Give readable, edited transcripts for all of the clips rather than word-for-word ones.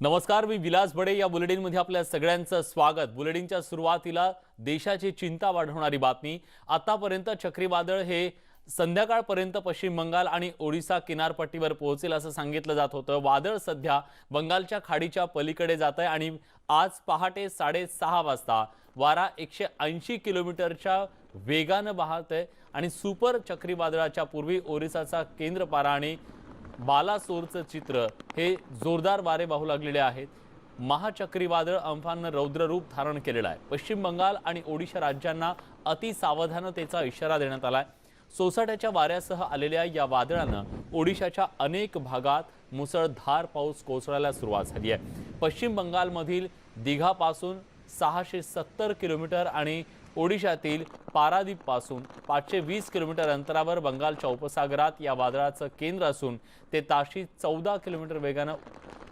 नमस्कार, मी विलास बडे. या बुलेटिनमध्ये आपल्या सगळ्यांचं स्वागत. बुलेटिनच्या सुरुवातीला देशाची चिंता वाढवणारी बातमी. आतापर्यंत चक्रीवादळ हे संध्याकाळपर्यंत पश्चिम बंगाल आणि ओडिशा किनारपट्टीवर पोहोचेल असं सांगितलं जात होतं. वादळ सध्या बंगालच्या खाडीच्या पलीकडे जात आहे आणि आज पहाटे 6:30 वाजता वारा 180 किलोमीटरच्या वेगानं वाहत आहे आणि सुपर चक्रीवादळाच्या पूर्वी ओरिसाचा केंद्रपारा आणि बालासोरचं चित्र हे जोरदार वारे वाहू लागलेले आहेत. महाचक्रीवादळ अम्फाननं रौद्र रूप धारण केलेलं आहे. पश्चिम बंगाल आणि ओडिशा राज्यांना अतिसावधानतेचा इशारा देण्यात आलाय. सोसाट्याच्या वाऱ्यासह आलेल्या या वादळानं ओडिशाच्या अनेक भागात मुसळधार पाऊस कोसळायला सुरुवात झाली आहे. पश्चिम बंगालमधील दिघापासून 670 किलोमीटर आणि ओडिशातील पारादीपपासून 520 किलोमीटर अंतरावर बंगालच्या उपसागरात या वादळाचं केंद्र असून ते ताशी 14 किलोमीटर वेगानं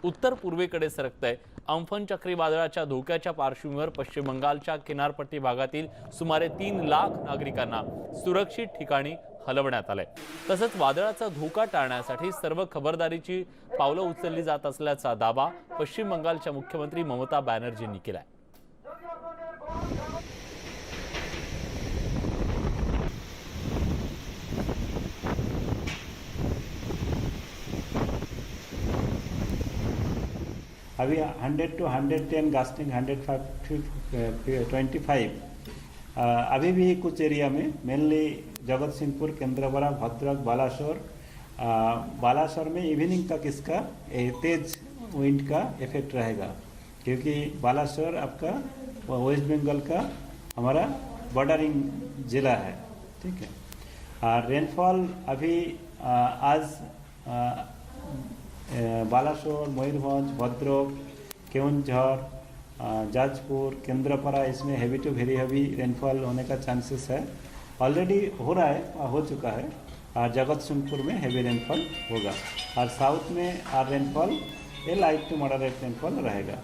उत्तर पूर्वेकडे सरकतंय. अम्फन चक्रीवादळाच्या धोक्याच्या पार्श्वभूमीवर पश्चिम बंगालच्या किनारपट्टी भागातील सुमारे 3 लाख नागरिकांना सुरक्षित ठिकाणी हलवण्यात आलंय. तसंच वादळाचा धोका टाळण्यासाठी सर्व खबरदारीची पावलं उचलली जात असल्याचा दावा पश्चिम बंगालच्या मुख्यमंत्री ममता बॅनर्जींनी केलाय. अभी 100 to 110 गास्टिंग 125 अभी भी कुछ एरिया में मेनली जगत सिंहपुर, केंद्रपड़ा, भद्रक, बालासोर बालासोर में इवनिंग तक इसका तेज विंड का इफेक्ट रहेगा, क्योंकि बालासोर आपका वेस्ट बंगाल का हमारा बॉर्डरिंग ज़िला है. ठीक है. रेनफॉल अभी आज बालासोर, मयूरभंज, भद्रक, केवंझर, जाजपुर, केंद्रपड़ा इसमें heavy to very heavy rainfall होने का चांसेस है. ऑलरेडी हो रहा है, हो चुका है. और जगत सिंहपुर में हैवी रेनफॉल होगा और साउथ में रेनफॉल ये लाइट टू मॉडरेट रेनफॉल रहेगा.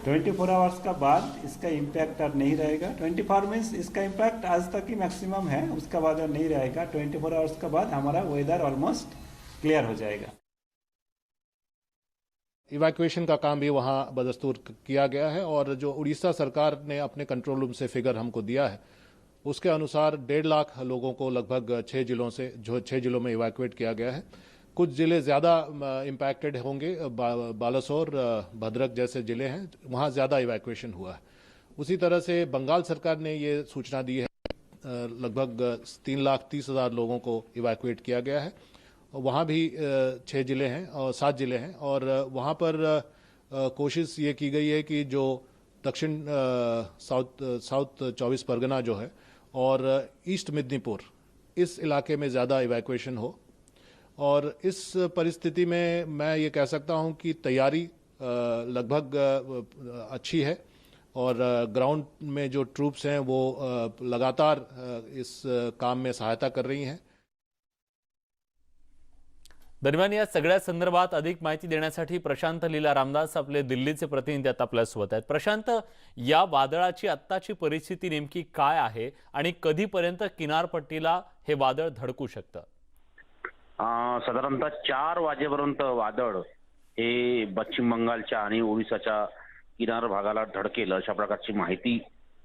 24 आवर्स का बाद इसका इम्पैक्ट और नहीं रहेगा. 24 मीन्स इसका इम्पैक्ट आज तक ही मैक्सिमम है, उसका बाद और नहीं रहेगा. 24 आवर्स का बाद हमारा वेदर ऑलमोस्ट क्लियर हो जाएगा. इवैक्यूएशन का काम भी वहाँ बदस्तूर किया गया है और जो उड़ीसा सरकार ने अपने कंट्रोल रूम से फिगर हमको दिया है उसके अनुसार 1.5 लाख लोगों को लगभग 6 जिलों में इवैक्यूएट किया गया है. कुछ ज़िले ज़्यादा इम्पैक्टेड होंगे. बालासोर, भद्रक जैसे ज़िले हैं, वहाँ ज़्यादा इवैक्यूएशन हुआ है. उसी तरह से बंगाल सरकार ने ये सूचना दी है लगभग 3,30,000 लोगों को इवैक्यूएट किया गया है. वहाँ भी 6 ज़िले हैं और 7 ज़िले हैं और वहाँ पर कोशिश ये की गई है कि जो दक्षिण साउथ 24 परगना जो है और ईस्ट मिदनीपुर इस इलाके में ज़्यादा इवैक्यूएशन हो. और इस परिस्थिति में मैं ये कह सकता हूँ कि तैयारी लगभग अच्छी है और ग्राउंड में जो ट्रूप्स हैं वो लगातार इस काम में सहायता कर रही हैं. दरम्यान या सगळ्या संदर्भात अधिक माहिती देण्यासाठी प्रशांत लीला रामदास आपले दिल्लीचे प्रतिनिधी आता आपल्यासोबत आहेत. प्रशांत, या वादळाची आत्ताची परिस्थिती नेमकी काय आहे आणि कधीपर्यंत किनारपट्टीला हे वादळ धडकू शकतं? साधारणतः 4 वाजेपर्यंत वादळ हे पश्चिम बंगालच्या आणि ओडिसाच्या किनार भागाला धडकेल अशा प्रकारची माहिती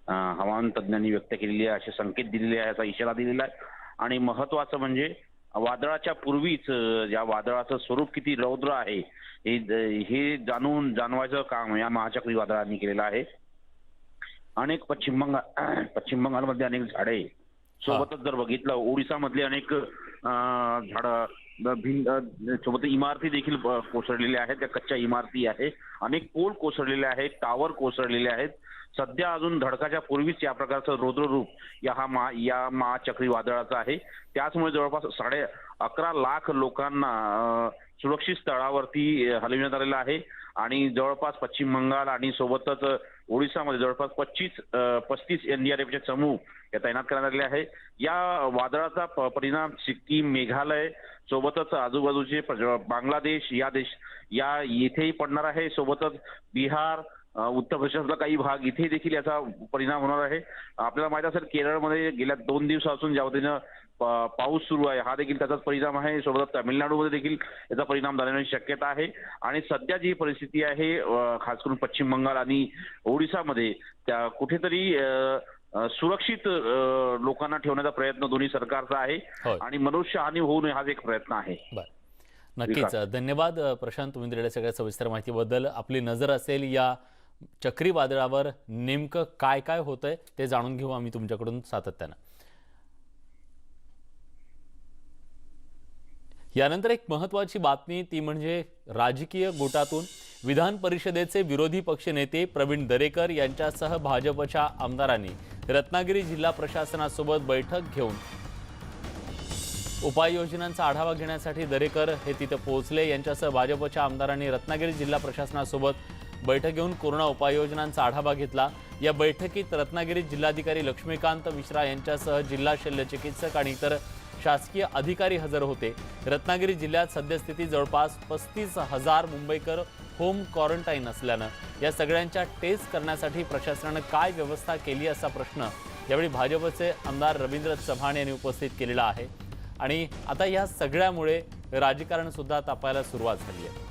हवामान तज्ज्ञांनी व्यक्त केलेली आहे, असे संकेत दिलेले आहे, असा इशारा दिलेला आहे. आणि महत्त्वाचं म्हणजे वादळाच्या पूर्वीच या वादळाचं स्वरूप किती रौद्र आहे हे जाणवायचं काम या महाचक्री वादळांनी केलेलं आहे. अनेक पश्चिम बंगालमध्ये अनेक झाडे, सोबतच जर बघितलं ओडिसामधले अनेक झाडं, सोबत इमारती देखील कोसळलेल्या आहेत. त्या कच्च्या इमारती आहेत, अनेक पोल कोसळलेले आहेत, टावर कोसळलेले आहेत. सध्या अजून धडकाच्या पूर्वीच या प्रकारचं रौद्र रूप या महाचक्री वादळाचं आहे. त्याचमुळे जवळपास 11.5 लाख लोकांना सुरक्षित स्थळावरती हलविण्यात आलेलं आहे आणि जवळपास पश्चिम बंगाल आणि सोबतच ओडिसामध्ये जवळपास 35 एनडीआरएफचे समूह या तैनात करण्यात आलेले आहे. या वादळाचा परिणाम सिक्कीम, मेघालय सोबतच आजूबाजूचे बांगलादेश या येथेही पडणार आहे. सोबतच बिहार, उत्तर प्रदेशातला काही भाग इथे देखील याचा परिणाम होणार आहे. आपल्याला माहित असेल केरळमध्ये गेल्या 2 दिवसापासून ज्या पद्धतीनं पाऊस सुरू आहे हा देखील त्याचाच परिणाम आहे. सोबतच तामिळनाडूमध्ये देखील याचा परिणाम झाल्याची शक्यता आहे. आणि सध्या जी परिस्थिती आहे खास करून पश्चिम बंगाल आणि ओडिसामध्ये त्या कुठेतरी सुरक्षित लोकांना ठेवण्याचा प्रयत्न दोन्ही सरकारचा आहे होय. आणि मनुष्यहानी होऊ नये हाच एक प्रयत्न आहे. बरं, नक्कीच धन्यवाद प्रशांत, तुम्ही दिलेल्या सगळ्या सविस्तर माहितीबद्दल. आपली नजर असेल या चक्रीवादळावर नेमकं काय काय होतंय ते जाणून घेऊ आम्ही तुमच्याकडून सातत्यानं. यानंतर एक महत्त्वाची बातमी ती म्हणजे राजकीय गोटातून विधान परिषदेचे विरोधी पक्षनेते प्रवीण दरेकर यांच्यासह भाजपच्या आमदारांनी रत्नागिरी जिल्हा प्रशासनासोबत बैठक घेऊन उपाययोजनांचा आढावा घेण्यासाठी दरेकर हे तिथे पोहोचले. यांच्यासह भाजपच्या आमदारांनी रत्नागिरी जिल्हा प्रशासनासोबत बैठक घेऊन कोरोना उपाययोजनांचा आढावा घेतला. या बैठकीत रत्नागिरी जिल्हाधिकारी लक्ष्मीकांत मिश्रा यांच्यासह जिल्हा शल्य चिकित्सक आणि इतर शासकीय अधिकारी हजर होते. रत्नागिरी जिल्ह्यात सद्यस्थिती जवळपास 35,000 मुंबईकर होम क्वारंटाईन असल्यानं या सगळ्यांच्या टेस्ट करण्यासाठी प्रशासनानं काय व्यवस्था केली असा प्रश्न यावेळी भाजपचे आमदार रवींद्र चव्हाण यांनी उपस्थित केलेला आहे. आणि आता या सगळ्यामुळे राजकारण सुद्धा तापायला सुरुवात झाली आहे.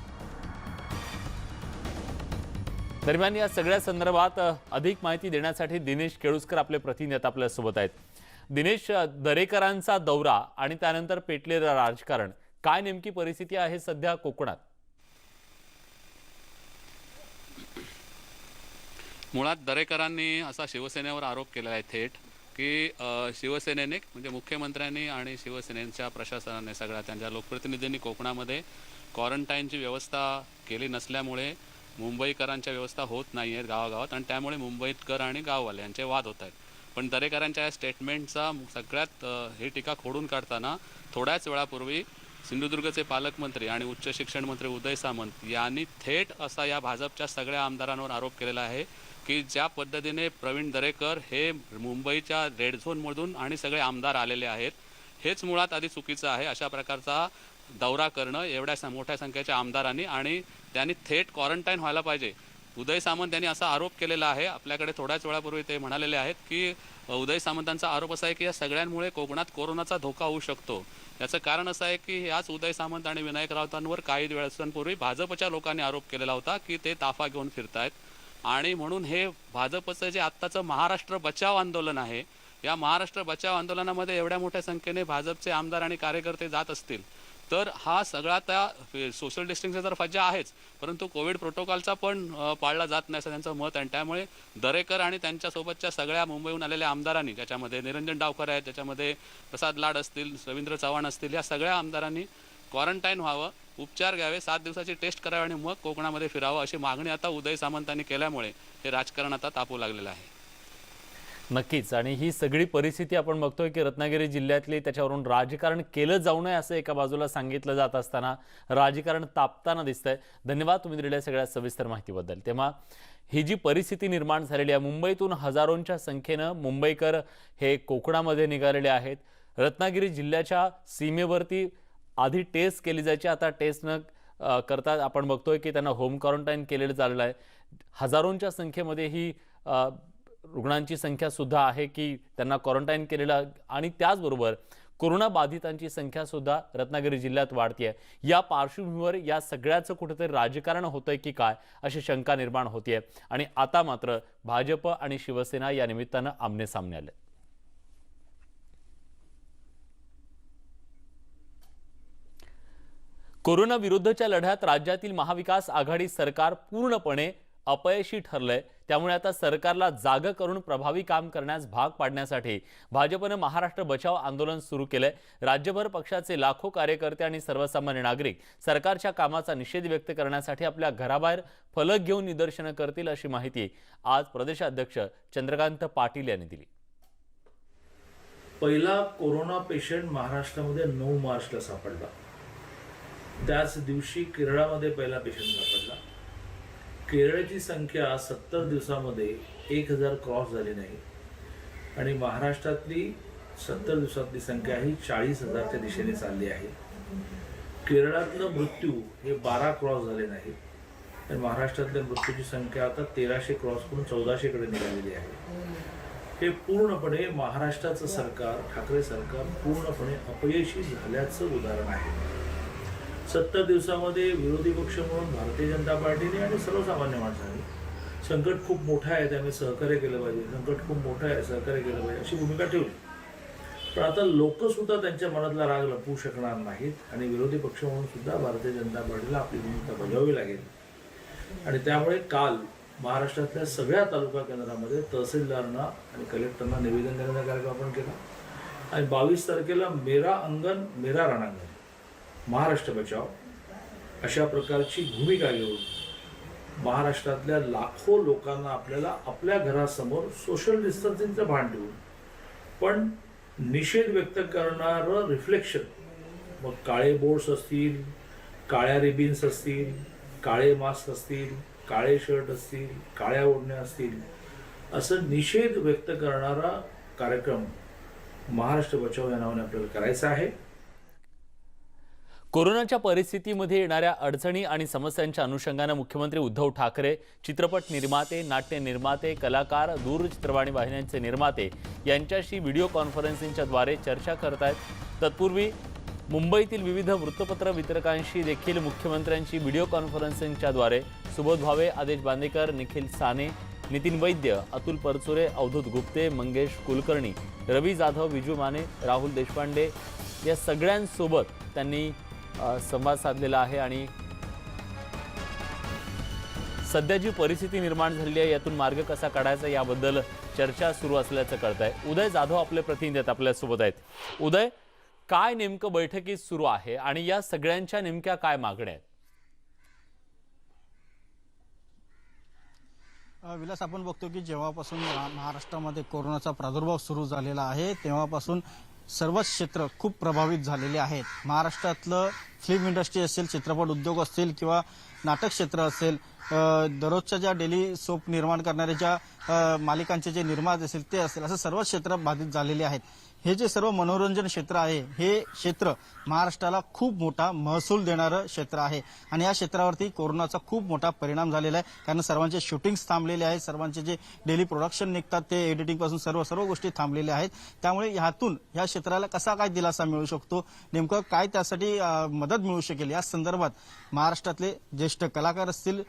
दरम्यान या सगळ्या संदर्भात अधिक माहिती देण्यासाठी दिनेश केळुसकर आपले प्रतिनिधी आता आपल्यासोबत आहेत. दिनेश, दरेकरांचा दौरा आणि त्यानंतर पेटलेलं राजकारण, काय नेमकी परिस्थिती आहे सध्या कोकणात? मुळात दरेकरांनी असा शिवसेनेवर आरोप केला आहे थेट की शिवसेनेने म्हणजे मुख्यमंत्र्यांनी आणि शिवसेनेच्या प्रशासनाने सगळ्या त्यांच्या लोकप्रतिनिधींनी कोकणामध्ये क्वारंटाईनची व्यवस्था केली नसल्यामुळे मुंबईकरांच्या व्यवस्था होत नाही आहेत गावागावात आणि त्यामुळे मुंबईकर आणि गाववाले यांचे वाद होत आहेत. पण दरेकरांच्या या स्टेटमेंटचा सगळ्यात हे टीका खोडून काढताना थोड्याच वेळापूर्वी सिंधुदुर्गचे पालकमंत्री आणि उच्च शिक्षण मंत्री उदय सामंत यांनी थेट असा या भाजपच्या सगळ्या आमदारांवर आरोप केलेला आहे की ज्या पद्धतीने प्रवीण दरेकर हे मुंबईच्या रेड झोनमधून आणि सगळे आमदार आलेले आहेत हेच मुळात आधी चुकीचं आहे. अशा प्रकारचा दौरा करणं एवढ्या मोठ्या संख्येच्या आमदारांनी आणि त्यांनी थेट क्वारंटाईन व्हायला पाहिजे. उदय सामंत यांनी असा आरोप केलेला आहे. आपल्याकडे थोड्याच वेळापूर्वी ते म्हणालेले आहेत की उदय सामंतांचा आरोप असा आहे की या सगळ्यांमुळे कोकणात कोरोनाचा धोका होऊ शकतो. याचं कारण असं आहे की याच उदय सामंत आणि विनायक राऊतांवर काही दिवसांपूर्वी भाजपच्या लोकांनी आरोप केलेला होता की ते ताफा घेऊन फिरतायत आणि म्हणून हे भाजपचं जे आत्ताचं महाराष्ट्र बचाव आंदोलन आहे या महाराष्ट्र बचाव आंदोलनामध्ये एवढ्या मोठ्या संख्येने भाजपचे आमदार आणि कार्यकर्ते जात असतील तर हा सगळा त्या सोशल डिस्टन्सिंगचा तर फज्जा आहेच परंतु कोविड प्रोटोकॉलचा पण पाळला जात नाही असं त्यांचं मत आहे. त्यामुळे दरेकर आणि त्यांच्यासोबतच्या सगळ्या मुंबईहून आलेल्या आमदारांनी ज्याच्यामध्ये निरंजन डावकर आहेत, त्याच्यामध्ये प्रसाद लाड असतील, रवींद्र चव्हाण असतील, या सगळ्या आमदारांनी क्वारंटाईन व्हावं, उपचार घ्यावे, 7 दिवसाची टेस्ट करावी आणि मग कोकणामध्ये फिरावं अशी मागणी आता उदय सामंतांनी केल्यामुळे हे राजकारण आता तापू लागलेलं आहे. नक्कीच, आणि ही सगळी परिस्थिती आपण बघतोय की रत्नागिरी जिल्ह्यातली त्याच्यावरून राजकारण केलं जाऊ नये असं एका बाजूला सांगितलं जात असताना राजकारण तापताना दिसतंय. धन्यवाद तुम्ही दिलेल्या सगळ्या सविस्तर माहितीबद्दल. तेव्हा ही जी परिस्थिती निर्माण झालेली आहे, मुंबईतून हजारोंच्या संख्येनं मुंबईकर हे कोकणामध्ये निघालेले आहेत. रत्नागिरी जिल्ह्याच्या सीमेवरती आधी टेस्ट केली जायची, आता टेस्ट न करता आपण बघतोय की त्यांना होम क्वारंटाईन केलेलं चाललं आहे. हजारोंच्या संख्येमध्ये ही रुग्णांची संख्या सुद्धा आहे की त्यांना क्वारंटाईन केलेलं, आणि त्याचबरोबर कोरोना बाधितांची संख्या सुद्धा रत्नागिरी जिल्ह्यात वाढतीये. या पार्श्वभूमीवर या सगळ्याचं कुठेतरी राजकारण होतंय की काय अशी शंका निर्माण होतीये. आणि आता मात्र भाजप आणि शिवसेना या निमित्तानं आमने सामने आले. कोरोना विरुद्धच्या लढ्यात राज्यातील महाविकास आघाडी सरकार पूर्णपणे अपयशी ठरलंय. त्यामुळे आता सरकारला जागं करून प्रभावी काम करण्यास भाग पाडण्यासाठी भाजपनं महाराष्ट्र बचाव आंदोलन सुरू केलंय. राज्यभर पक्षाचे लाखो कार्यकर्ते आणि सर्वसामान्य नागरिक सरकारच्या कामाचा निषेध व्यक्त करण्यासाठी आपल्या घराबाहेर फलक घेऊन निदर्शनं करतील अशी माहिती आज प्रदेशाध्यक्ष चंद्रकांत पाटील यांनी दिली. पहिला कोरोना पेशंट महाराष्ट्रामध्ये 9 मार्चला सापडला. त्याच दिवशी केरळामध्ये पहिला पेशंट सापडला. केरळची संख्या 70 दिवसामध्ये 1000 क्रॉस झाली नाही आणि महाराष्ट्रातली 70 दिवसातली संख्या ही 40,000च्या दिशेने चालली आहे. केरळातलं मृत्यू हे 12 क्रॉस झाले नाही. आणि महाराष्ट्रातल्या मृत्यूची संख्या आता 1300 क्रॉस करून 1400 कडे निघालेली आहे. हे पूर्णपणे महाराष्ट्राचं सरकार, ठाकरे सरकार पूर्णपणे अपयशी झाल्याचं उदाहरण आहे. 70 दिवसामध्ये विरोधी पक्ष म्हणून भारतीय जनता पार्टीने आणि सर्वसामान्य माणसांनी संकट खूप मोठं आहे, त्यामुळे सहकार्य केलं पाहिजे, संकट खूप मोठं आहे, सहकार्य केलं पाहिजे अशी भूमिका ठेवली. पण आता लोक सुद्धा त्यांच्या मनातला राग लपवू शकणार नाहीत आणि विरोधी पक्ष म्हणून सुद्धा भारतीय जनता पार्टीला आपली भूमिका बजावावी लागेल. आणि त्यामुळे काल महाराष्ट्रातल्या सगळ्या तालुका केंद्रामध्ये तहसीलदारांना आणि कलेक्टरना निवेदन देण्याचा कार्यक्रम आपण केला. आणि 22 तारखेला मेरा अंगण मेरा रणांगण, महाराष्ट्र बचाव अशा प्रकारची भूमिका घेऊन महाराष्ट्रातल्या लाखो लोकांना आपल्याला आपल्या घरासमोर सोशल डिस्टन्सिंगचं भान ठेवून पण निषेध व्यक्त करणारं रिफ्लेक्शन, मग काळे बोर्ड्स असतील, काळ्या रिबिन्स असतील, काळे मास्क असतील, काळे शर्ट असतील, काळ्या ओढण्या असतील, असं निषेध व्यक्त करणारा कार्यक्रम महाराष्ट्र बचाव या नावाने आपल्याला करायचा आहे. कोरोनाच्या परिस्थितीमध्ये येणाऱ्या अडचणी आणि समस्यांच्या अनुषंगाने मुख्यमंत्री उद्धव ठाकरे चित्रपट निर्माते, नाट्य निर्माते, कलाकार, दूरचित्रवाणी वाहिन्यांचे निर्माते यांच्याशी व्हिडिओ कॉन्फरन्सिंगच्या द्वारे चर्चा करत आहेत. तत्पूर्वी मुंबईतील विविध वृत्तपत्र वितरकांशी देखील मुख्यमंत्र्यांची व्हिडिओ कॉन्फरन्सिंगच्या द्वारे सुबोध भावे, आदेश बांदेकर, निखिल साने, नितीन वैद्य, अतुल परचुरे, अवधूत गुप्ते, मंगेश कुलकर्णी, रवी जाधव, विजू माने, राहुल देशपांडे या सगळ्यांसोबत त्यांनी संवाद साधलेला आहे. आणि सध्या जी परिस्थिती निर्माण झालेली आहे यातून मार्ग कसा काढायचा याबद्दल चर्चा सुरू असल्याचं कळत आहे. उदय जाधव आपले प्रतिनिधी आहेत, आपल्यासोबत आहेत. उदय, काय नेमकं बैठकीत सुरू आहे आणि या सगळ्यांच्या नेमक्या काय मागण्या आहेत? विलास, आपण बघतो की जेव्हापासून महाराष्ट्रामध्ये कोरोनाचा प्रादुर्भाव सुरू झालेला आहे तेव्हापासून सर्वच क्षेत्र खूप प्रभावित झालेले आहेत. महाराष्ट्रातलं फिल्म इंडस्ट्री असेल, चित्रपट उद्योग असतील किंवा नाटक क्षेत्र असेल, दररोजच्या ज्या डेली सोप निर्माण करणाऱ्या ज्या मालिकांचे जे निर्माते असेल ते असेल, असं सर्वच क्षेत्र बाधित झालेले आहेत. हे जे सर्व मनोरंजन क्षेत्र आहे हे क्षेत्र महाराष्ट्राला खूप मोठा महसूल देणारं क्षेत्र आहे आणि या क्षेत्रावरती कोरोनाचा खूप मोठा परिणाम झालेला आहे. कारण सर्वांचे शूटिंग्स थांबलेले आहेत, सर्वांचे जे डेली प्रोडक्शन निघतात ते एडिटिंग पासून सर्व गोष्टी थांबलेल्या आहेत. त्यामुळे ह्यातून या क्षेत्राला कसा काय दिलासा मिळू शकतो, नेमकं काय त्यासाठी मदत मिळू शकेल या संदर्भात महाराष्ट्रातले ज्येष्ठ कलाकार असतील,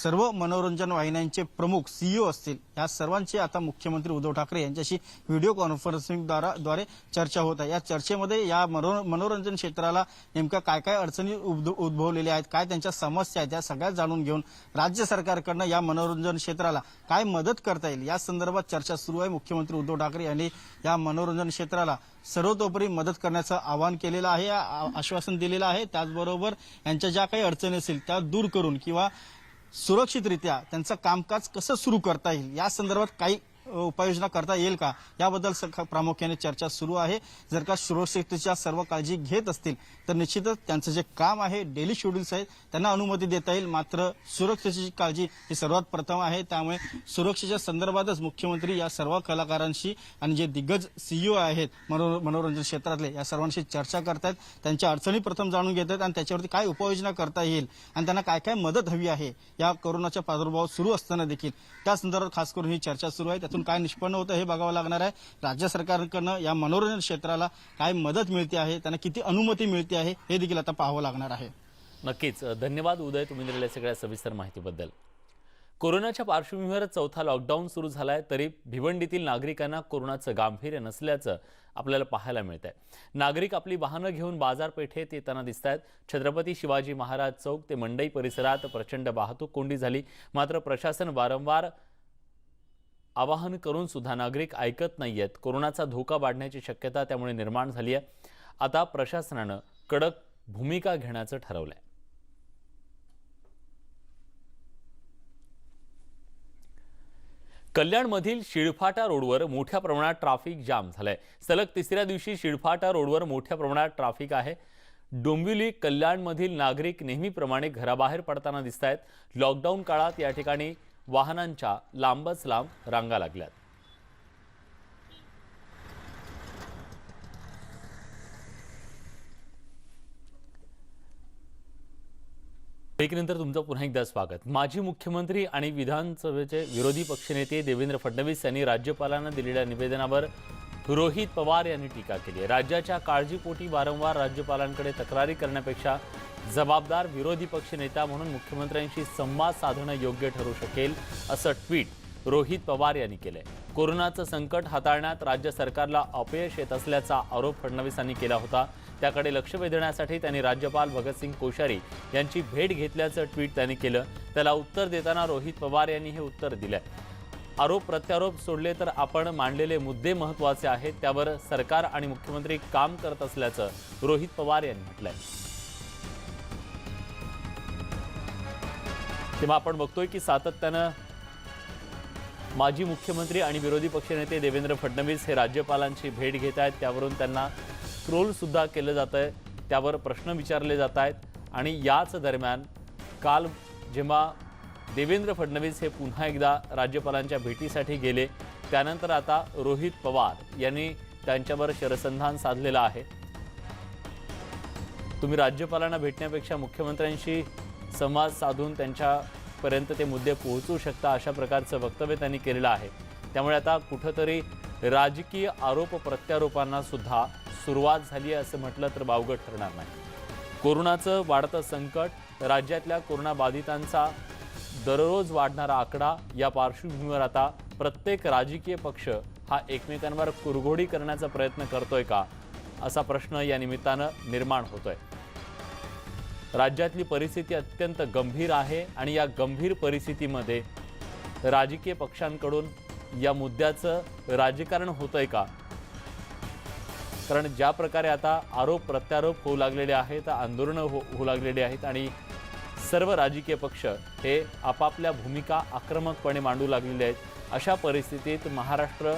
सर्व मनोरंजन वाहिन्यांचे प्रमुख सीईओ असतील, या सर्वांची आता मुख्यमंत्री उद्धव ठाकरे यांच्याशी व्हिडिओ कॉन्फरन्सिंग द्वारे चर्चा होत आहे. या चर्चेमध्ये या मनोरंजन क्षेत्राला नेमक्या काय काय अडचणी उद्भवलेल्या आहेत, काय त्यांच्या समस्या आहेत, या सगळ्या जाणून घेऊन राज्य सरकारकडनं या मनोरंजन क्षेत्राला काय मदत करता येईल या संदर्भात चर्चा सुरू आहे. मुख्यमंत्री उद्धव ठाकरे यांनी या मनोरंजन क्षेत्राला सर्वतोपरी मदत करण्याचं आवाहन केलेलं आहे, आश्वासन दिलेलं आहे. त्याचबरोबर यांच्या ज्या काही अडचणी असतील त्या दूर करून किंवा सुरक्षितरित्या त्यांचं कामकाज कसं सुरू करता येईल या संदर्भात काही उपाययोजना करता येईल का याबद्दल प्रामुख्याने चर्चा सुरू आहे. जर का सुरक्षिततेच्या सर्व काळजी घेत असतील तर निश्चितच त्यांचं जे काम आहे, डेली शेड्यूल्स आहेत, त्यांना अनुमती देता येईल. मात्र सुरक्षेची काळजी ही सर्वात प्रथम आहे. त्यामुळे सुरक्षेच्या संदर्भातच मुख्यमंत्री या सर्व कलाकारांशी आणि जे दिग्गज सीईओ आहेत मनोरंजन क्षेत्रातले या सर्वांशी चर्चा करतायत, त्यांच्या अडचणी प्रथम जाणून घेत आहेत आणि त्याच्यावरती काय उपाययोजना करता येईल आणि त्यांना काय काय मदत हवी आहे या कोरोनाचा प्रादुर्भाव सुरू असताना देखील त्या संदर्भात खास करून ही चर्चा सुरू आहे. काय निष्पन्न होतं हे बघावं लागणार आहे. राज्य सरकारकडनं या मनोरंजन क्षेत्राला काय मदत मिळते आहे, त्यांना किती अनुमती मिळते आहे हे देखील आता पाहावं लागणार आहे. नक्कीच धन्यवाद उदय, तुम्ही दिलेल्या सगळ्या सविस्तर माहितीबद्दल. कोरोनाच्या पार्श्वभूमीवर चौथा लॉकडाऊन सुरू झालाय तरी भिवंडीतील नागरिकांना कोरोनाचं गांभीर्य नसल्याचं आपल्याला पाहायला मिळत आहे. नागरिक आपली वाहनं घेऊन बाजारपेठेत येताना दिसत आहेत. छत्रपती शिवाजी महाराज चौक ते मंडई परिसरात प्रचंड वाहतूक कोंडी झाली. मात्र प्रशासन वारंवार आवाहन करून सुद्धा नागरिक ऐकत नाहीयेत. कोरोनाचा धोका वाढण्याची शक्यता त्यामुळे निर्माण झाली आहे. आता प्रशासनानं कडक भूमिका घेण्याचं ठरवलंय. कल्याणमधील शिळफाटा रोडवर मोठ्या प्रमाणात ट्रॅफिक जाम झालंय. सलग तिसऱ्या दिवशी शिळफाटा रोडवर मोठ्या प्रमाणात ट्रॅफिक आहे. डोंबिवली कल्याणमधील नागरिक नेहमीप्रमाणे घराबाहेर पडताना दिसत आहेत. लॉकडाऊन काळात या ठिकाणी वाहनांच्या लांबच लांब रांगा लागल्यात. ब्रेकनंतर तुमचं पुन्हा एकदा स्वागत। माजी मुख्यमंत्री आणि विधानसभेचे विरोधी पक्षनेते देवेंद्र फडणवीस यांनी राज्यपालांना दिलेल्या निवेदनावर रोहित पवार यांनी टीका केली आहे। राज्याच्या काळजीपोटी वारंवार राज्यपालांकडे तक्रारी करण्यापेक्षा जबाबदार विरोधी पक्षनेता म्हणून मुख्यमंत्र्यांशी संवाद साधणं योग्य ठरू शकेल असं ट्विट रोहित पवार यांनी केलंय। कोरोनाचं संकट हाताळण्यात राज्य सरकारला अपयश येत असल्याचा आरोप फडणवीसांनी केला होता। त्याकडे लक्ष वेधण्यासाठी त्यांनी राज्यपाल भगतसिंग कोश्यारी यांची भेट घेतल्याचं ट्विट त्यांनी केलं। त्याला उत्तर देताना रोहित पवार यांनी हे उत्तर दिलंय। आरोप प्रत्यारोप सोडले तर आपण मांडलेले मुद्दे महत्त्वाचे आहेत, त्यावर सरकार आणि मुख्यमंत्री काम करत असल्याचं रोहित पवार यांनी म्हटलंय। तेव्हा आपण बघतोय की सातत्यानं माजी मुख्यमंत्री आणि विरोधी पक्षनेते देवेंद्र फडणवीस हे राज्यपालांची भेट घेत आहेत। त्यावरून त्यांना ट्रोल सुद्धा केलं जातंय, त्यावर प्रश्न विचारले जात आहेत। आणि याच दरम्यान काल जेव्हा देवेंद्र फडणवीस हे पुन्हा एकदा राज्यपालांच्या भेटीसाठी गेले, त्यानंतर आता रोहित पवार यांनी त्यांच्यावर शरसंधान साधलेलं आहे। तुम्ही राज्यपालांना भेटण्यापेक्षा मुख्यमंत्र्यांशी संवाद साधून त्यांच्यापर्यंत ते मुद्दे पोहोचू शकता, अशा प्रकारचं वक्तव्य त्यांनी केलेलं आहे। त्यामुळे आता कुठंतरी राजकीय आरोप प्रत्यारोपांना सुद्धा सुरुवात झाली आहे असं म्हटलं तर वावगं ठरणार नाही। कोरोनाचं वाढतं संकट, राज्यातल्या कोरोना बाधितांचा दररोज वाढणारा आकडा या पार्श्वभूमीवर आता प्रत्येक राजकीय पक्ष हा एकमेकांवर कुरघोडी करण्याचा प्रयत्न करतोय का, असा प्रश्न या निमित्तानं निर्माण होतोय। राज्यातली परिस्थिती अत्यंत गंभीर आहे आणि या गंभीर परिस्थितीमध्ये राजकीय पक्षांकडून या मुद्द्याचं राजकारण होतंय का? कारण ज्या प्रकारे आता आरोप प्रत्यारोप होऊ लागलेले आहेत, आंदोलनं होऊ लागलेली आहेत आणि सर्व राजकीय पक्ष हे आपापल्या भूमिका आक्रमकपणे मांडू लागलेले आहेत, अशा परिस्थितीत महाराष्ट्र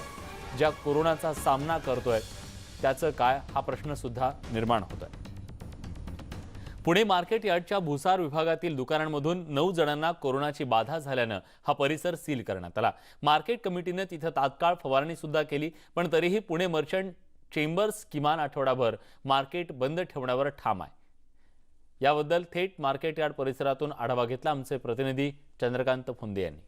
ज्या कोरोनाचा सामना करतोय त्याचं काय, हा प्रश्न सुद्धा निर्माण होतोय। पुणे मार्केट यार्डच्या भुसार विभागातील दुकानांमधून 9 जणांना कोरोनाची बाधा झाल्यानं हा परिसर सील करण्यात आला। मार्केट कमिटीने तिथं तात्काळ फवारणी सुद्धा केली, पण तरीही पुणे मर्चंट चेंबर्स किमान आठवडाभर मार्केट बंद ठेवण्यावर ठाम आहे। याबद्दल थेट मार्केट यार्ड परिसरातून आढावा घेतला आमचे प्रतिनिधी चंद्रकांत फुंदे यांनी।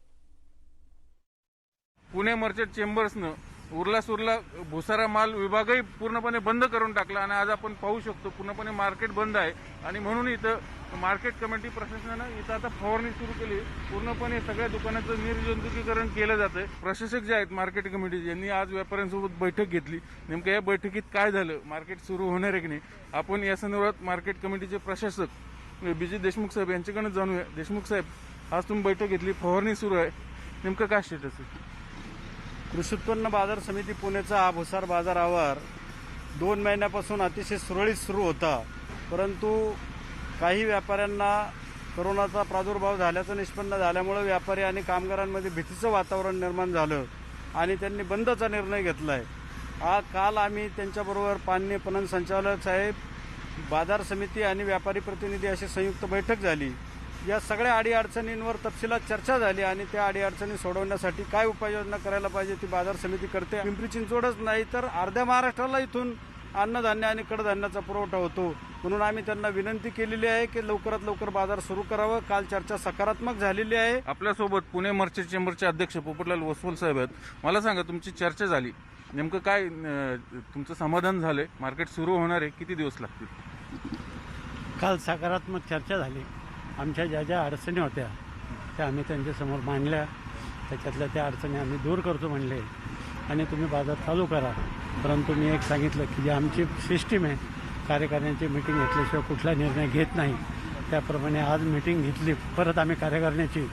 पुणे मर्चंट चेंबर्सनं उरला सुरला भुसारा माल विभागही पूर्णपणे बंद करून टाकला आणि आज आपण पाहू शकतो पूर्णपणे मार्केट बंद आहे। आणि म्हणून इथं मार्केट कमिटी प्रशासनानं इथं आता फवारणी सुरू केली, पूर्णपणे सगळ्या दुकानाचं निर्जंतुकीकरण केलं जातंय। प्रशासक जे आहेत मार्केट कमिटी यांनी आज व्यापाऱ्यांसोबत बैठक घेतली। नेमकं या बैठकीत काय झालं, मार्केट सुरू होणार आहे की नाही, आपण या संदर्भात मार्केट कमिटीचे प्रशासक बीजी देशमुख साहेब यांच्याकडे जाणूया। देशमुख साहेब, आज तुम्ही बैठक घेतली, फवारणी सुरू आहे, नेमकं काय स्टेटस आहे? कृषी उत्पन्न बाजार समिती पुणेचा हा भुसार बाजार आवार 2 महिन्यापासून अतिशय सुरळीत सुरू होता, परंतु काही व्यापाऱ्यांना कोरोनाचा प्रादुर्भाव झाल्याचं निष्पन्न झाल्यामुळे व्यापारी आणि कामगारांमध्ये भीतीचं वातावरण निर्माण झालं आणि त्यांनी बंदचा निर्णय घेतला आहे। काल आम्ही त्यांच्याबरोबर माननीय पणन संचालक साहेब, बाजार समिती आणि व्यापारी प्रतिनिधी अशी संयुक्त बैठक झाली। या सगळ्या अडीअडचणींवर तपशिलात चर्चा झाली आणि त्या अडीअडचणी सोडवण्यासाठी काय उपाययोजना करायला पाहिजे ती बाजार समिती करते। पिंपरी चिंचवडच नाही तर अर्ध्या महाराष्ट्राला इथून अन्नधान्य आणि कडधान्याचा पुरवठा होतो, म्हणून आम्ही त्यांना विनंती केलेली आहे की लवकरात लवकर बाजार सुरू करावं। काल चर्चा सकारात्मक झालेली आहे। आपल्यासोबत पुणे मर्चंट चेंबरचे अध्यक्ष पोपटलाल वसवल साहेब आहेत। मला सांगा, तुमची चर्चा झाली, नेमकं काय तुमचं समाधान झालंय? मार्केट सुरू होणार आहे, किती दिवस लागतील? काल सकारात्मक चर्चा झाली। आमच्या ज्या ज्या अडचणी होत्या त्या आम्ही त्यांच्यासमोर मांडल्या, त्याच्यातल्या त्या अडचणी आम्ही दूर करतो म्हणले आणि तुम्ही बाजार चालू करा। परंतु मी एक सांगितलं की जी आमची सिस्टीम आहे, कार्यकारिणीची मीटिंग घेतल्याशिवाय कुठला निर्णय घेत नाही, त्याप्रमाणे आज मीटिंग घेतली परत आम्ही कार्यकारिणीची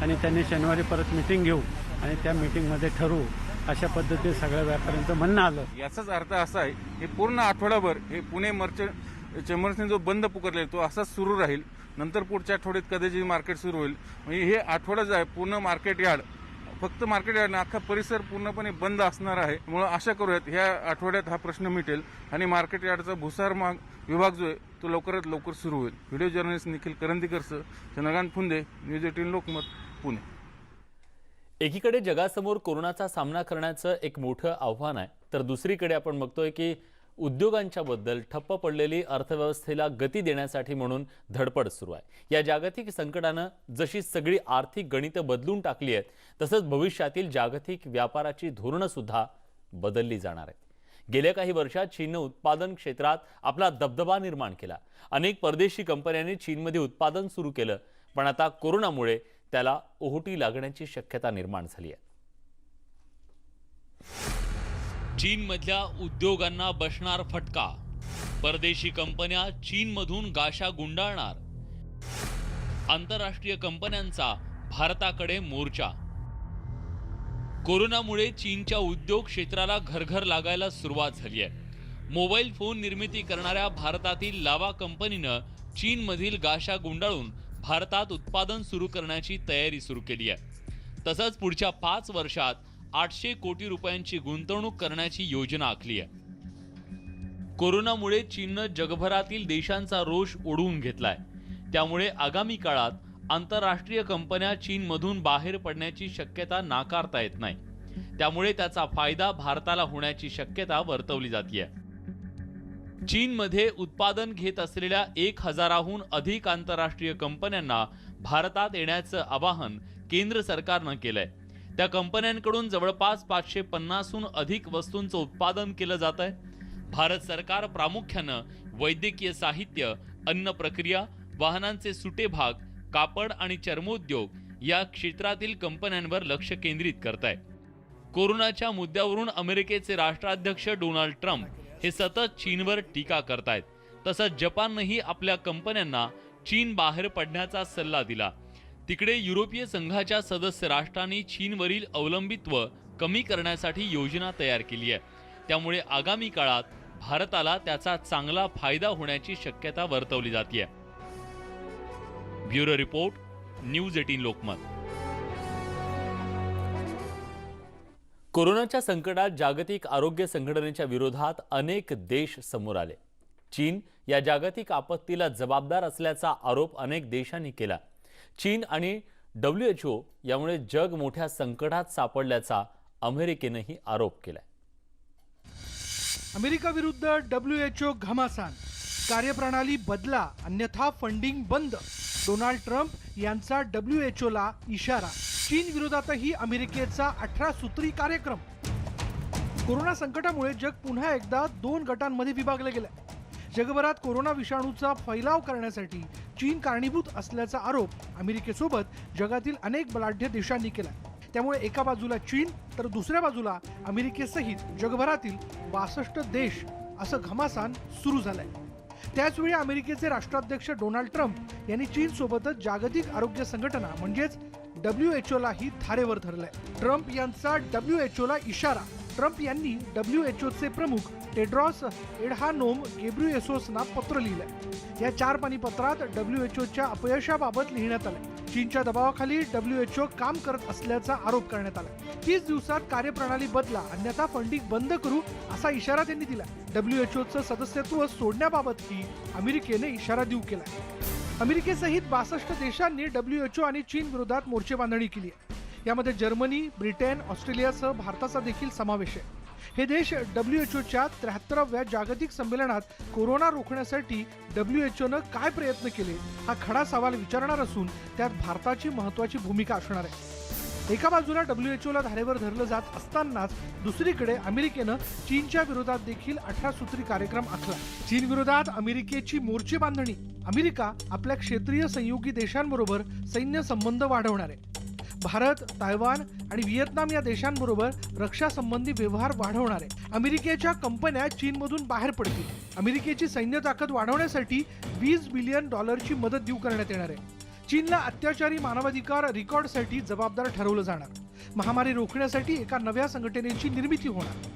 आणि त्यांनी शनिवारी परत मीटिंग घेऊ आणि त्या मीटिंगमध्ये ठरवू, अशा पद्धतीने सगळ्या व्यापाऱ्यांचं म्हणणं आलं। याचाच अर्थ असा आहे हे पूर्ण आठवडाभर हे पुणे मर्चंट चेंबर्सने जो बंद पुकारलेला तो असाच सुरू राहील, नंतर पुढच्या आठवड्यात कदाचित मार्केट सुरू होईल। म्हणजे हे आठवडा जो आहे पूर्ण मार्केट यार्ड, फक्त मार्केट यार्ड अख्खा परिसर पूर्णपणे बंद असणार आहे। त्यामुळे आशा करूयात ह्या आठवड्यात हा प्रश्न मिटेल आणि मार्केट यार्डचा भुसार विभाग जो आहे तो लवकरात लवकर सुरू होईल। व्हिडिओ जर्नलिस्ट निखिल करंदीकरसह चंद्रकांत फुंदे, न्यूज 18 लोकमत, पुणे। एकीकडे जगासमोर कोरोनाचा सामना करण्याचं एक मोठं आव्हान आहे, तर दुसरीकडे आपण बघतोय की उद्योगांच्या बद्दल ठप्प पडलेली अर्थव्यवस्थेला गती देण्यासाठी म्हणून धडपड सुरू आहे। या जागतिक संकटानं जशी सगळी आर्थिक गणितं बदलून टाकली आहेत तसंच भविष्यातील जागतिक व्यापाराची धोरणं सुद्धा बदलली जाणार आहेत। गेल्या काही वर्षात चीननं उत्पादन क्षेत्रात आपला दबदबा निर्माण केला। अनेक परदेशी कंपन्यांनी चीनमध्ये उत्पादन सुरू केलं, पण आता कोरोनामुळे त्याला ओहोटी लागण्याची शक्यता निर्माण झाली आहे। चीनमधल्या उद्योगांना बसणार फटका, परदेशी कंपन्या चीनमधून गाशा गुंडाळणार, आंतरराष्ट्रीय कंपन्यांचा भारताकडे मोर्चा। कोरोनामुळे चीनच्या उद्योग क्षेत्राला घरघर लागायला सुरुवात झाली आहे। मोबाईल फोन निर्मिती करणाऱ्या भारतातील लावा कंपनीनं चीनमधील गाशा गुंडाळून भारतात उत्पादन सुरू करण्याची तयारी सुरू केली आहे। तसंच पुढच्या 5 वर्षात 800 कोटी रुपयांची गुंतवणूक करण्याची योजना आखली आहे। कोरोनामुळे चीननं जगभरातील देशांचा रोष ओढवून घेतलाय, त्यामुळे आगामी काळात आंतरराष्ट्रीय कंपन्या चीनमधून बाहेर पडण्याची शक्यता नाकारता येत नाही। त्यामुळे त्याचा फायदा भारताला होण्याची शक्यता वर्तवली जाते। चीनमध्ये उत्पादन घेत असलेल्या 1000हून अधिक आंतरराष्ट्रीय कंपन्यांना भारतात येण्याचं आवाहन केंद्र सरकारनं केलंय। त्या कंपन्यांकडून जवळपास 550हून अधिक वस्तूंचं उत्पादन केलं जात आहे। भारत सरकार प्रामुख्यानं वैद्यकीय साहित्य, अन्न प्रक्रिया, वाहनांचे सुटे भाग, कापड आणि चर्मोद्योग या क्षेत्रातील कंपन्यांवर लक्ष केंद्रित करत आहे। कोरोनाच्या मुद्द्यावरून अमेरिकेचे राष्ट्राध्यक्ष डोनाल्ड ट्रम्प हे सतत चीनवर टीका करतायत। तसंच जपाननेही आपल्या कंपन्यांना चीन बाहेर पडण्याचा सल्ला दिला। तिकडे युरोपीय संघाच्या सदस्य राष्ट्रांनी चीनवरील अवलंबित्व कमी करण्यासाठी योजना तयार केली आहे। त्यामुळे आगामी काळात भारताला त्याचा चांगला फायदा होण्याची शक्यता वर्तवली जाते। Bureau report, news 18 Lokmat. कोरोनाच्या संकटात जागतिक आरोग्य संघटनेच्या विरोधात अनेक देश समोर आले। चीन या जागतिक आपत्तीला जबाबदार असल्याचा आरोप अनेक देशांनी केला। चीन आणि WHO यामुळे जग मोठ्या संकटात सापडल्याचा अमेरिकेनेही आरोप केलाय। अमेरिका विरुद्ध WHO घमासान, कार्यप्रणाली बदला अन्यथा फंडिंग बंद। डोनाल्ड ट्रम्प यांचा WHOला इशारा। चीन विरोधातही अमेरिकेचा 18 सूत्री कार्यक्रम। कोरोना संकटामुळे जग पुन्हा एकदा 2 गटांमध्ये विभागले गेले। जगभरात कोरोना विषाणूचा फैलाव करण्यासाठी चीन कारणीभूत असल्याचा आरोप अमेरिकेसोबत जगातील अनेक बलाढ्य देशांनी केला। त्यामुळे एका बाजूला चीन तर दुसऱ्या बाजूला अमेरिकेसहित जगभरातील 62 देश असं घमासान सुरू झालंय। त्याचवेळी अमेरिकेचे राष्ट्राध्यक्ष डोनाल्ड ट्रम्प यांनी चीन सोबतच जागतिक आरोग्य संघटना म्हणजेच WHOलाही धारेवर धरलंय। ट्रम्प यांचा WHOला इशारा। ट्रम्प यांनी WHOचे प्रमुख टेड्रॉस एडहानोम घेब्रेयेसुसना पत्र लिहिलंय। या 4 पानी पत्रात WHOच्या अपयशाबाबत लिहिण्यात आलंय। चीनच्या दबावाखाली WHO काम करत असल्याचा आरोप करण्यात आला। 30 दिवसात कार्यप्रणाली बदला अन्यथा फंडिंग बंद करू असा इशारा त्यांनी दिला। WHOचं सदस्यत्व सोडण्याबाबतही अमेरिकेने इशारा देऊ केला। अमेरिकेसहित 62 देशांनी WHO आणि चीन विरोधात मोर्चेबांधणी केली आहे। यामध्ये जर्मनी, ब्रिटन, ऑस्ट्रेलियासह भारताचा देखील समावेश आहे। हे देश WHOच्या 73व्या जागतिक संमेलनात कोरोना रोखण्यासाठी WHOनं काय प्रयत्न केले हा खडा सवाल विचारणार असून त्यात भारताची महत्त्वाची भूमिका असणार आहे। एका बाजूला WHOला धारेवर धरलं जात असतानाच दुसरीकडे अमेरिकेनं चीनच्या विरोधात देखील 18 सूत्री कार्यक्रम आखला। चीन विरोधात अमेरिकेची मोर्चेबांधणी। अमेरिका आपल्या क्षेत्रीय सहयोगी देशांबरोबर सैन्य संबंध वाढवणार आहे। भारत, तायवान आणि व्हिएतनाम या देशांबरोबर रक्षा संबंधी व्यवहार वाढवणार आहे। अमेरिकेच्या कंपन्या चीनमधून बाहेर पडतील। अमेरिकेची सैन्य ताकद वाढवण्यासाठी $20 बिलियन मदत देऊ करण्यात येणार आहे। चीनला अत्याचारी मानवाधिकार रेकॉर्डसाठी जबाबदार ठरवलं जाणार। महामारी रोखण्यासाठी एका नव्या संघटनेची निर्मिती होणार।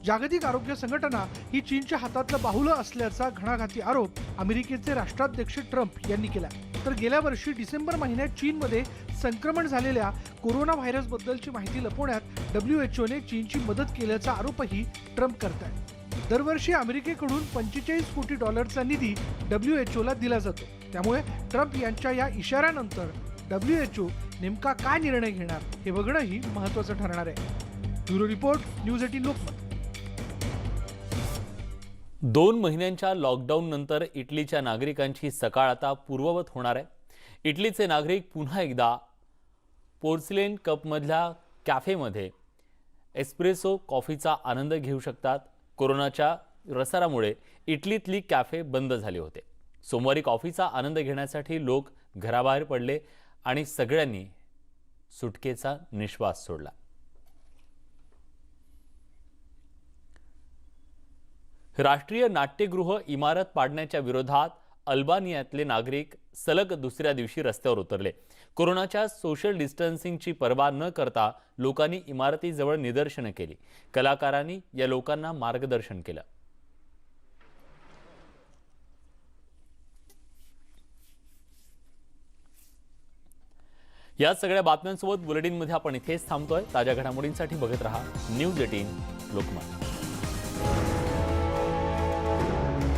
जागतिक आरोग्य संघटना ही चीनच्या हातातलं बाहुलं असल्याचा घणाघाती आरोप अमेरिकेचे राष्ट्राध्यक्ष ट्रम्प यांनी केला। तर गेल्या वर्षी डिसेंबर महिन्यात चीनमध्ये संक्रमण झालेल्या कोरोना व्हायरस बद्दलची माहिती लपवण्यात WHOने चीनची मदत केल्याचा आरोपही ट्रम्प करतायत। दरवर्षी अमेरिकेकडून $45 कोटी निधी WHOला दिला जातो। त्यामुळे ट्रम्प यांच्या या इशाऱ्यानंतर WHO नेमका काय निर्णय घेणार हे बघणंही महत्त्वाचं ठरणार आहे। Bureau report, news 18 Lokmat. 2 महिन्यांच्या लॉकडाऊन नंतर इटलीच्या नागरिकांची सकाळ आता पूर्ववत होणार आहे. इटलीचे नागरिक पुन्हा एकदा पोर्सिलेन कपमधल्या कॅफेमध्ये एस्प्रेसो कॉफीचा आनंद घेऊ शकतात. कोरोनाच्या प्रसारामुळे इटलीतली कॅफे बंद झाले होते. सोमवारी कॉफीचा आनंद घेण्यासाठी लोक घराबाहेर पडले आणि सगळ्यांनी सुटकेचा निश्वास सोडला. राष्ट्रीय नाट्यगृह इमारत पाडण्याच्या विरोधात अल्बानियातले नागरिक सलग दुसऱ्या दिवशी रस्त्यावर उतरले. कोरोनाच्या सोशल डिस्टन्सिंगची पर्वा न करता लोकांनी इमारतीजवळ निदर्शनं केली. कलाकारांनी या लोकांना मार्गदर्शन केलं. या सगळ्या बातम्यांसोबत बुलेटिनमध्ये आपण इथेच थांबतोय. ताज्या घडामोडींसाठी बघत रहा न्यूज 18 लोकमत.